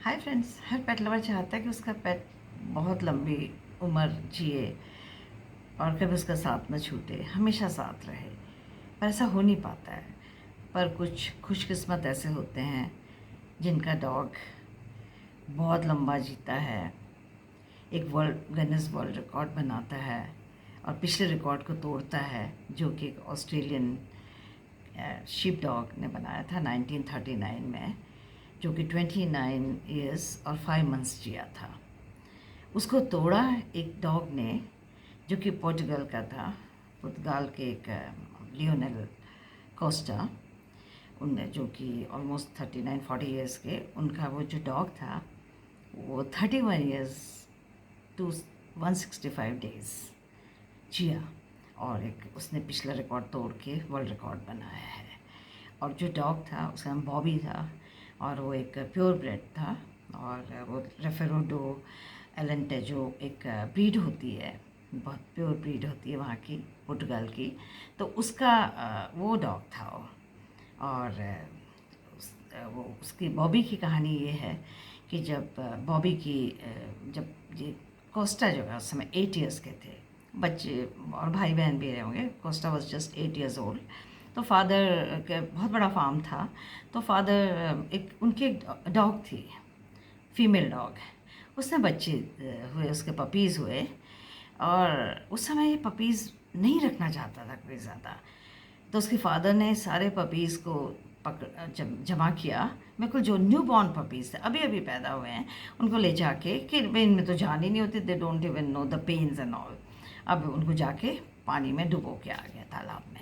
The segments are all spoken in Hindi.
हाय फ्रेंड्स, हर पेट लवर चाहता है कि उसका पेट बहुत लंबी उम्र जिए और कभी उसका साथ न छूटे, हमेशा साथ रहे। पर ऐसा हो नहीं पाता है। पर कुछ खुशकिस्मत ऐसे होते हैं जिनका डॉग बहुत लंबा जीता है, एक वर्ल्ड रिकॉर्ड बनाता है और पिछले रिकॉर्ड को तोड़ता है, जो कि एक ऑस्ट्रेलियन शीप डॉग ने बनाया था 1939 में, जो कि 29 ईयर्स और 5 मंथ्स जिया था। उसको तोड़ा एक डॉग ने, जो कि पोर्टुगल का था, पुर्तगाल के एक लियोनेल कोस्टा, उनने, जो कि ऑलमोस्ट 39-40 ईयर्स के, उनका वो जो डॉग था वो 31 ईयर्स टू 165 डेज़ जिया और एक उसने पिछला रिकॉर्ड तोड़ के वर्ल्ड रिकॉर्ड बनाया है। और जो डॉग था उसका नाम बॉबी था और वो एक प्योर ब्रेड था और वो रेफेरोडो एलेंटेजो एक ब्रीड होती है, बहुत प्योर ब्रीड होती है वहाँ की, पुर्तगाल की। तो उसका वो डॉग था वो। और वो उसकी बॉबी की कहानी ये है कि जब बॉबी की जब ये कोस्टा जो है उस समय 8 ईयर्स के थे, बच्चे और भाई बहन भी रहे होंगे। Costa was just 8 years old. तो फादर का बहुत बड़ा फार्म था। तो फादर एक उनकी एक डॉग थी, फीमेल डॉग। उसने बच्चे हुए, उसके पपीज़ हुए। और उस समय ये पपीज़ नहीं रखना चाहता था कोई ज़्यादा। तो उसके फादर ने सारे पपीज़ को जमा किया। बिल्कुल जो न्यू बॉर्न पपीज़ थे, अभी अभी पैदा हुए हैं, उनको ले जाके, कि इनमें तो जान ही नहीं होती, they don't even know the pains and all. अब उनको जाके पानी में डुबो के आ गया, तालाब में।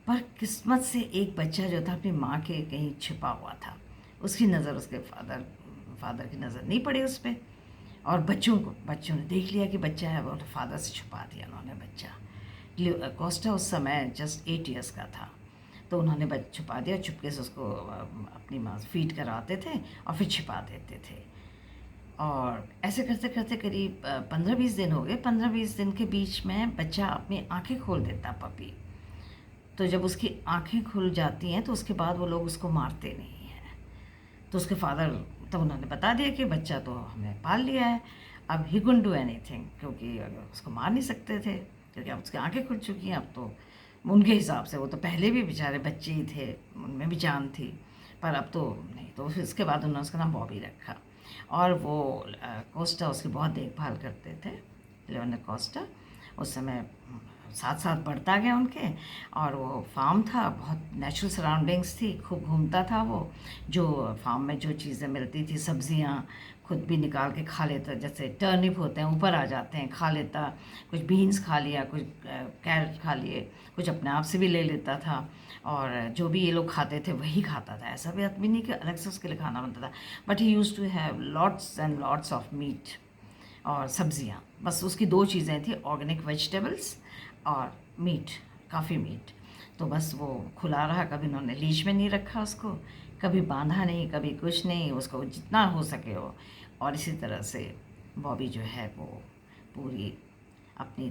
पर किस्मत से एक बच्चा जो था अपनी माँ के कहीं छिपा हुआ था। उसकी नज़र उसके फादर की नज़र नहीं पड़ी उस पर। और बच्चों ने देख लिया कि बच्चा है, वो फादर से छुपा दिया उन्होंने बच्चा। कोस्टा उस समय जस्ट 8 ईयर्स का था। तो उन्होंने बच्चा छुपा दिया, चुपके से उसको अपनी माँ फीड कराते थे और फिर छिपा देते थे। और ऐसे करते करते करीब 15-20 दिन हो गए। 15-20 दिन के बीच में बच्चा अपनी आंखें खोल देता, पपी। तो जब उसकी आंखें खुल जाती हैं तो उसके बाद वो लोग उसको मारते नहीं हैं। तो उसके फादर, तब उन्होंने बता दिया कि बच्चा तो हमने पाल लिया है, अब ही कुडंट डू एनीथिंग, क्योंकि उसको मार नहीं सकते थे, क्योंकि अब उसकी आंखें खुल चुकी हैं। अब तो उनके हिसाब से, वो तो पहले भी बेचारे बच्चे ही थे, उनमें भी जान थी, पर अब तो नहीं। तो फिर इसके बाद उन्होंने उसका नाम बॉबी रखा। और वो कोस्टा उसकी बहुत देखभाल करते थे, लियोनेल कोस्टा। उस समय साथ साथ बढ़ता गया उनके। और वो फार्म था, बहुत नेचुरल सराउंडिंग्स थी, खूब घूमता था वो। जो फार्म में जो चीज़ें मिलती थी, सब्जियां खुद भी निकाल के खा लेता, जैसे टर्निप होते हैं ऊपर आ जाते हैं, खा लेता। कुछ बीन्स खा लिया, कुछ कैरेट खा लिए, कुछ अपने आप से भी ले लेता था। और जो भी ये लोग खाते थे वही खाता था। ऐसा भी आदमी नहीं कि अलग से उसके लिए खाना बनता था। But he used to have lots and lots of meat और सब्जियां। बस उसकी दो चीज़ें थी, ऑर्गेनिक वेजिटेबल्स और मीट, काफ़ी मीट। तो बस वो खुला रहा, कभी उन्होंने लीच में नहीं रखा उसको, कभी बांधा नहीं, कभी कुछ नहीं, उसको जितना हो सके हो। और इसी तरह से बॉबी जो है वो पूरी अपनी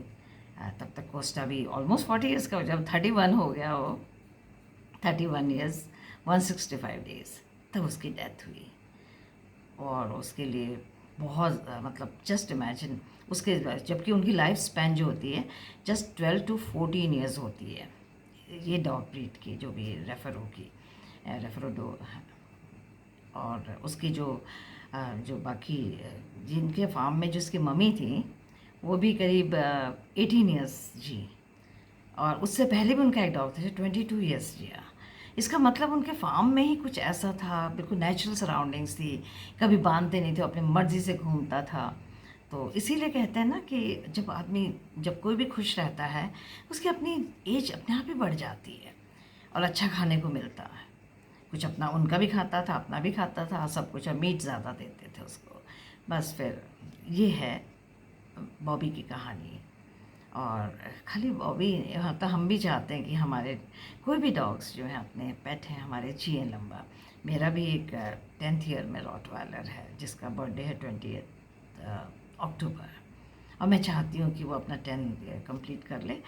तब तक कोस्टा भी ऑलमोस्ट 40 ईयर्स का हो, जब 31 हो गया वो, 31 ईयर्स 165 डेज, तब उसकी डेथ हुई। और उसके लिए बहुत मतलब जस्ट इमेजिन, उसके जबकि उनकी लाइफ स्पैन जो होती है जस्ट 12 to 14 ईयर्स होती है, ये डॉग ब्रीड की, जो भी रेफरोडो। और उसकी जो बाकी जिनके फार्म में जिसकी मम्मी थी, वो भी करीब 18 ईयर्स जी। और उससे पहले भी उनका एक डॉग था जो 22 ईयर्स जिया। इसका मतलब उनके फार्म में ही कुछ ऐसा था, बिल्कुल नेचुरल सराउंडिंग्स थी, कभी बांधते नहीं थे, अपनी मर्जी से घूमता था। तो इसीलिए कहते हैं ना कि जब कोई भी खुश रहता है, उसकी अपनी एज अपने आप ही बढ़ जाती है और अच्छा खाने को मिलता है। कुछ अपना उनका भी खाता था, अपना भी खाता था, सब कुछ, और मीट ज़्यादा देते थे उसको। बस फिर ये है बॉबी की कहानी। और खाली बॉबी, हाँ, तो हम भी चाहते हैं कि हमारे कोई भी डॉग्स जो हैं, अपने पेट हैं हमारे, जिए लंबा। मेरा भी एक 10th ईयर में रॉटवाइलर है, जिसका बर्थडे है 20 अक्टूबर। और मैं चाहती हूँ कि वो अपना 10 ईयर कंप्लीट कर ले,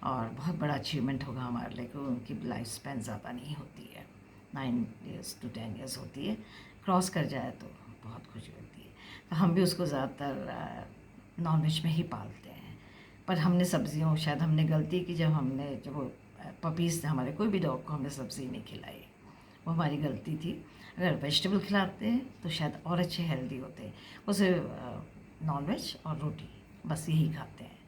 और बहुत बड़ा अचीवमेंट होगा हमारे लिए, क्योंकि उनकी लाइफ स्पैन ज़्यादा नहीं होती है, 9 ईयर्स to 10 ईयर्स होती है। क्रॉस कर जाए तो बहुत खुशी हम भी उसको ज़्यादातर नॉन वेज में ही पालते हैं। पर हमने सब्जियों, शायद हमने गलती की जब वो पपीज़ थे हमारे, कोई भी डॉग को हमने सब्ज़ी नहीं खिलाई, वो हमारी गलती थी। अगर वेजिटेबल खिलाते हैं तो शायद और अच्छे हेल्दी होते हैं। उसे नॉन वेज और रोटी बस यही खाते हैं।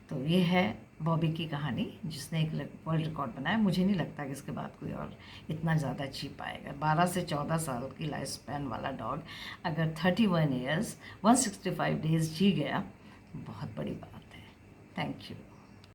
तो ये है बॉबी की कहानी, जिसने एक वर्ल्ड रिकॉर्ड बनाया। मुझे नहीं लगता कि इसके बाद कोई और इतना ज़्यादा जी पाएगा। 12 से 14 साल की लाइफ स्पैन वाला डॉग अगर 31 ईयर्स 165 डेज़ जी गया, बहुत बड़ी बात है। Thank you.